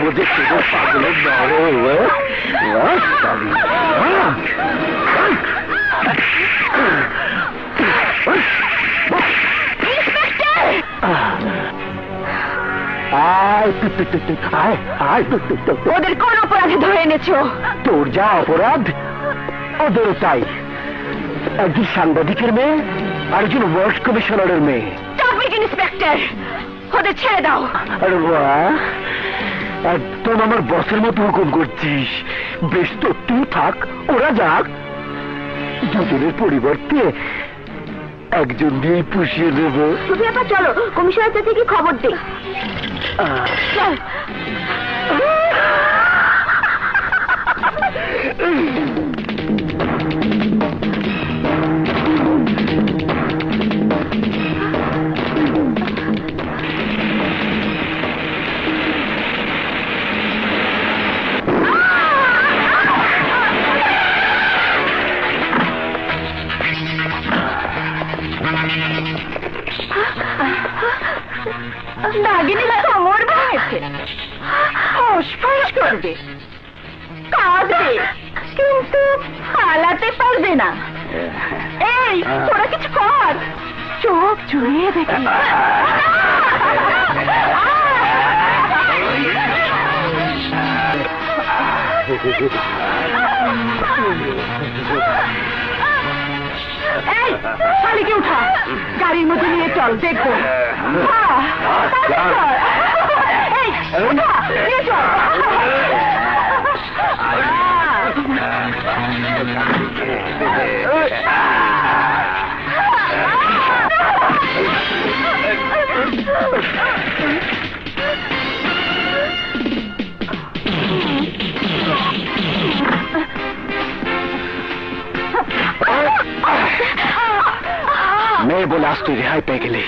বোঝে কেউ পাগলের ওদের কোন অপরাধে ধরে এনেছো? তোর যা অপরাধ ওদেরও তাই। একজন সাংবাদিকের মেয়ে আর একজন ওয়ার্ড কমিশনারের মেয়ে। ইন্সপেক্টর, ওদের ছেড়ে দাও। আরে বাহ, একদম আমার বসের মতো হুকুম করছিস। বেশ তো, তুই থাক, ওরা যাক। দুজনের পরিবর্তে একজন দিয়ে পুষিয়ে দেবো। তুমি এবার চলো, কমিশনার থেকে খবর দে। নাগিনীর কোমর ভেঙেছে, ফসফস করবে, কাঁদবে, কিন্তু পালাতে পারবে না। এই তোরা কিছু কর, চোখ জুড়িয়ে দেখি। এই শালিকে উঠা, গাড়ির মধ্যে নিয়ে চল, দেখবো। এই উঠা, নিয়ে চল। মেয়ে বলে আজ তুই রেহাই পেয়ে গেলি।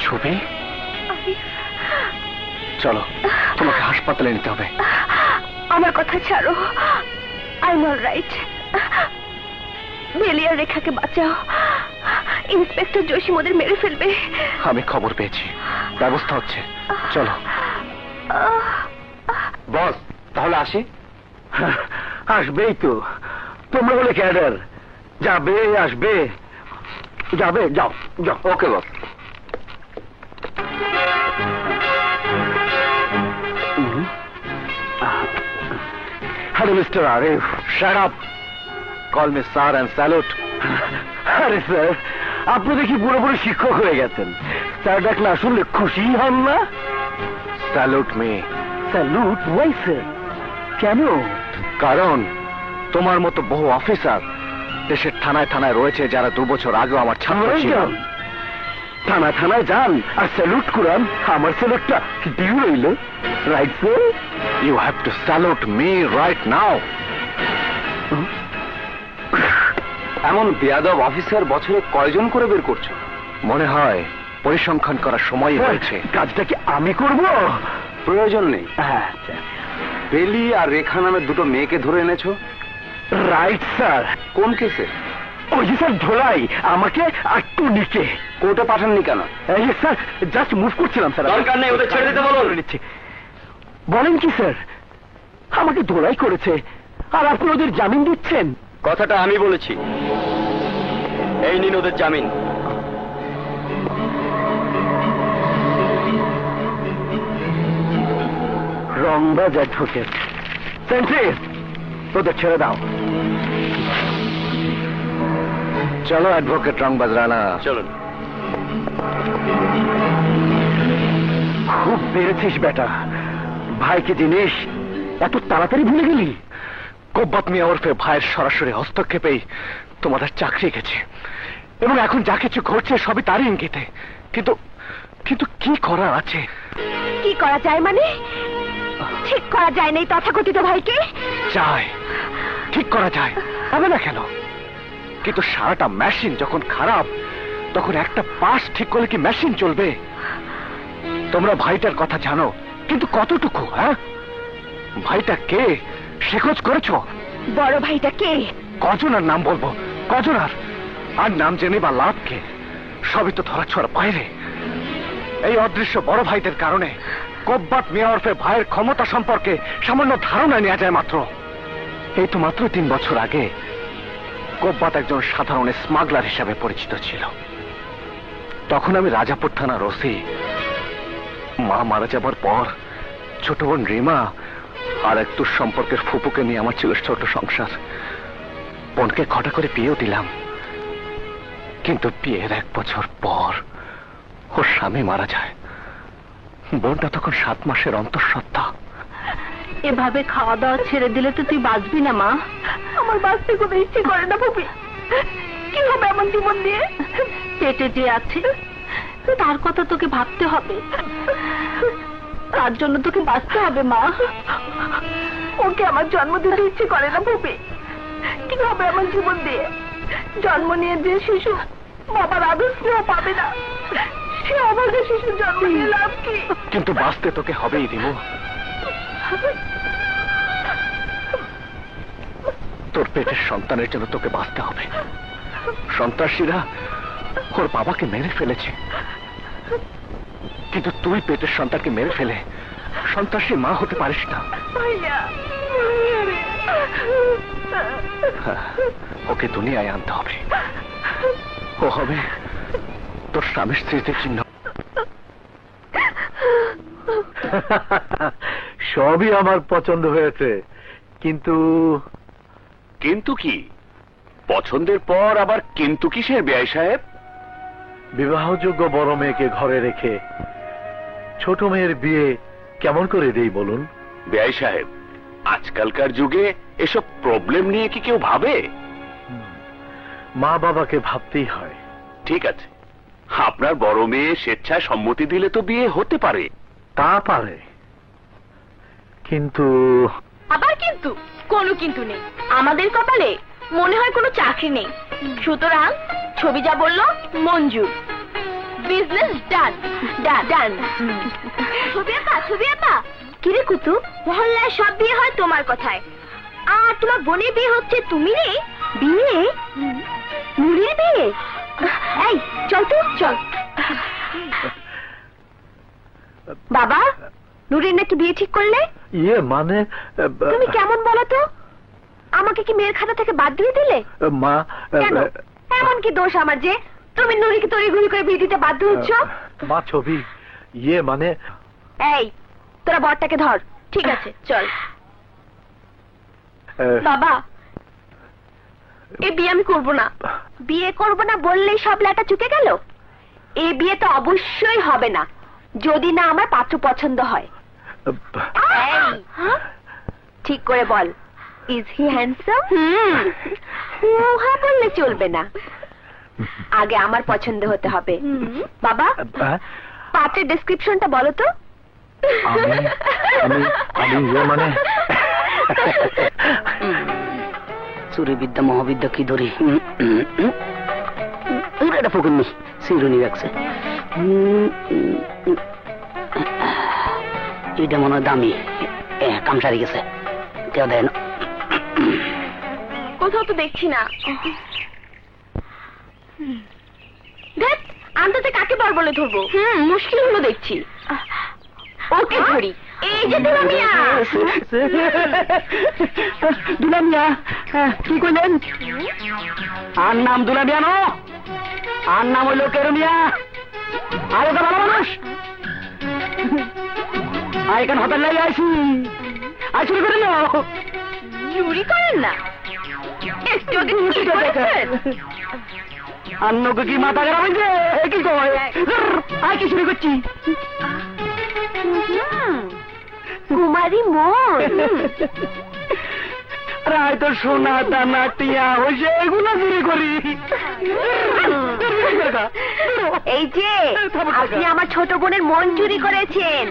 ছবি, চলো, তোমাকে হাসপাতালে নিতে হবে। আমার কথা ছাড়ো, আই এম অলরাইট। বেলিয়ার রেখাকে বাঁচাও, ইন্সপেক্টর জসিম ওদের মেরে ফেলবে। আমি খবর পেয়েছি, ব্যবস্থা হচ্ছে, চলো। বস, তাহলে আসি? আসবেই তো, তোমরা বলে ক্যাডার, যাবে আসবে, যাবে, যাও যাও। Okay boss. Hello mister Arif. Shut up, call me sir and salute. আরে স্যার, আপনি দেখি পুরোপুরি শিক্ষক হয়ে গেছেন। স্যার ডাকলে আসলে খুশি হন না? Salute me. Salute? Why sir? কেন? কারণ তোমার মতো বহু অফিসার দেশের থানায় থানায় রয়েছে, যারা 2 বছর আগেও আমার ছাত্র ছিল। থানায় থানায় যান আর স্যালুট করান, আমার স্যালুটটা ডিউ রইল। Right sir? You have to salute me right now. এমন বেয়াদব অফিসার বছরে কয়জন করে বের করছো? মনে হয় পরিসংখ্যান করার সময় হয়েছে। কাজটা কি আমি করব? প্রয়োজন নেই। আচ্ছা, বেলি আর রেখা নামের 2 মেয়েকে ধরে এনেছো? Right sir. কোন কেসে? ওই যে স্যার, ধোলাই আমাকে আর টুনিকে। কোর্টে পাঠাননি কেন? এই স্যার, জাস্ট মুভ করছিলাম স্যার। দরকার নেই, ওদের ছেড়ে দিতে বলুন। বলেন কি স্যার? আমাকে ধোলাই করেছে আর আপনি ওদের জামিন দিচ্ছেন? কথাটা আমি বলেছি। এই নিন ওদের জামিন। রংবাজ অ্যাডভোকেট। সেন্ট্রি, ওদের ছেড়ে দাও। চলো অ্যাডভোকেট রংবাজ রানা, চলুন। খুব বেড়েছিস বেটা, ভাইকে জিনিস এত তাড়াতাড়ি ভুলে গেলি? কোব্বাত মিয়া ওরফে ভাইয়ের সরাসরি হস্তক্ষেপেই তোমাদের চাকরি গেছে, এবং এখন যা কিছু ঘটছে সবই তারই ইঙ্গিতে। কিন্তু কিন্তু কি করার আছে? কি করা যায় মানে? ঠিক করা যায় নাই তথাকথিত ভাইকে? যায়, ঠিক করা যায়, হবে না কেন? কিন্তু সারাটা মেশিন যখন খারাপ, তখন একটা পার্টস ঠিক করলে কি মেশিন চলবে? তোমরা ভাইটার কথা জানো, কিন্তু কতটুকু? হ্যাঁ, ভাইটা কে সে খোঁজ করেছো? বড় ভাইটা কে? কজনের নাম বলবো? কজনার? আর নাম জেনে বা লাভ কে? সবই তো ধরাছোঁয়ার বাইরে। এই অদৃশ্য বড় ভাইদের কারণে কোব্বাত মিয়া ওরফে ভাইয়ের ক্ষমতা সম্পর্কে সামান্য ধারণা নেওয়া যায় মাত্র। এই তো মাত্র 3 বছর আগে কোব্বাত একজন সাধারণ স্মাগলার হিসাবে পরিচিত ছিল। তখন আমি রাজাপুর থানার ওসি। মা মারা যাবার পর ছোট বোন রিমা আর এক সম্পর্কের ফুপুকে নিয়ে আমার ছিল ছোট সংসার। বোনকে ঘটা করে বিয়েও দিলাম, কিন্তু বিয়ের 1 বছর পর ওর স্বামী মারা যায়। বোনটা তখন 7 মাসের অন্তঃসত্ত্বা। এভাবে খাওয়া দাওয়া ছেড়ে দিলে তো তুই বাঁচবি না মা। আমার বাঁচতে কোনো ইচ্ছে করে না ভাবি। কি হবে এমন জীবন দিয়ে? পেটে যে আছে তার কথা তোকে ভাবতে হবে, তার জন্য তোকে বাঁচতে হবে মা। ওকে আমার জন্ম দিতে ইচ্ছে করে না ভাবি। কি হবে এমন জীবন দিয়ে? জন্ম নিয়ে যে শিশু বাবার আদর স্নেহ পাবে না, সে অভাগা শিশু জন্ম নিয়ে লাভ কি? কিন্তু বাঁচতে তোকে হবেই রিমু। তোর পেটের সন্তানের জন্য তোকে বাঁচতে হবে। সন্ত্রাসীরা ওর বাবাকে মেরে ফেলেছে, কিন্তু তুই পেটের সন্তানকে মেরে ফেলে সন্ত্রাসী মা হতে পারিস না। ওকে দুনিয়ায় আনতে হবে। ও হবে তোর স্বামীর স্মৃতির চিহ্ন। সবই আমার পছন্দ হয়েছে, কিন্তু কিন্তু কি? পছন্দের পর আবার কিন্তু কিসের বেয়াই সাহেব? বিবাহযোগ্য বড় মেয়েকে ঘরে রেখে ছোট মেয়ের বিয়ে কেমন করে দেই বলুন? বেয়াই সাহেব, আজকালকার যুগে এসব প্রবলেম নিয়ে কি কেউ ভাবে? মা বাবাকে ভাবতেই হয়। ঠিক আছে, আপনার বড় মেয়ে স্বেচ্ছায় সম্মতি দিলে তো বিয়ে হতে পারে। তা পারে, কিন্তু আবার কিন্তু কোনো কিন্তু নেই। আমাদের কপালে মনে হয় কোনো চাকরি নেই, সুতরাং ছবি যা বললো মঞ্জুর। বিজনেস ডান ডান ডান। ছবি আপা কিরে কুতু, মহল্লায় সব বিয়ে হয় তোমার কথায়, আর তোমার বোনের বিয়ে হচ্ছে তুমি নেই। বিয়ে? নুরির বিয়ে? এই চল তো চল। বাবা, নুরির নাকি বিয়ে ঠিক করলে? ইয়ে মানে তুমি কেমন বলো তো? আমাকে কি মেয়ের খাতা থেকে বাদ দিয়ে দিলে? মা, কেন? এমন কি দোষ আমার যে তুমি নুরিকে তড়িঘড়ি করে বিয়ে দিতে বাধ্য হচ্ছ? মা ছবি ইয়ে মানে এই তোরা বরটাকে ধর। ঠিক আছে চল। বাবা, এই বিয়ে আমি করব না। বিয়ে করব না বললেই সব লেটা চুকে গেল? এই বিয়ে তো অবশ্যই হবে না যদি না আমার পাত্র পছন্দ হয়। ঠিক করে বল, ইজ হি হ্যান্ডসাম? হ্যাঁ বললে চলবে না, আগে আমার পছন্দ হতে হবে। বাবা, পাত্রের ডেসক্রিপশনটা বলো তো। আমি ইয়ে মানে চুরি বিদ্যা মহাবিদ্যা কি ধরি এটা ফকুননি সিরুনি রাখছে। এটা মনে হয় দামি, কাম সারি গেছে, কেউ দেয় না। কোথাও তো দেখছি না। আনতে কাকে বার বলে ধরবো? মুশকিল হলো দেখছি। ওকে ধরি। এই যে দুলামিয়া। দুলামিয়া কি করলেন? আর নাম দুলামিয়া নো, আর নাম হইল কেরমিয়া। আর ওটা ভালো মানুষ। এখানে হোটেল লাগে আইসি, আর চুরি করে নো। চুরি করেন না? একটু আগে চুরি করেছেন? আন্নকে কি মাথা খারাপ হয়েছে? কি কয় আর কি চুরি করছি? কুমারী মন। রায় তো সোনা দানা টিয়া হয়েছে, এগুলো চুরি করি। এই যে আপনি আমার ছোট বোনের মন চুরি করেছেন।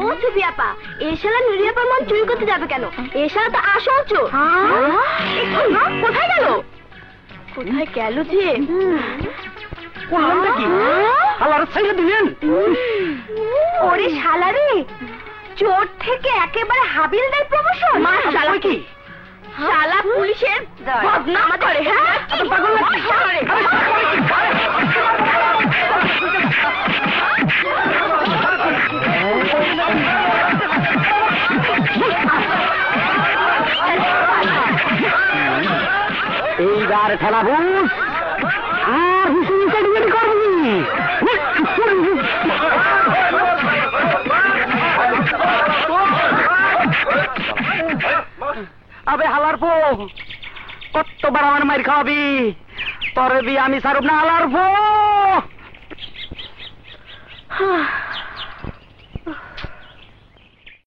ও সুফি আপা, এশালা নুরি আপার মন চুরি করতে যাবে কেন? এশালা তো আসল চোর। কোথায় গেল? কোথায় গেল যে? কি আল্লাহর ছেড়ে দিলেন? ওরে শালারে, চোর থেকে একেবারে হাবিলদার প্রমোশন। শালা কি শালা পুলিশের বদনাম করে? হ্যাঁ পাগল নাকি? যার ঠেলা বুঝ আর হুসুন করবি আবে হালার পো কতবার আমার মাইর খাওয়াবি তোর বি আমি সারুপ না হালার পো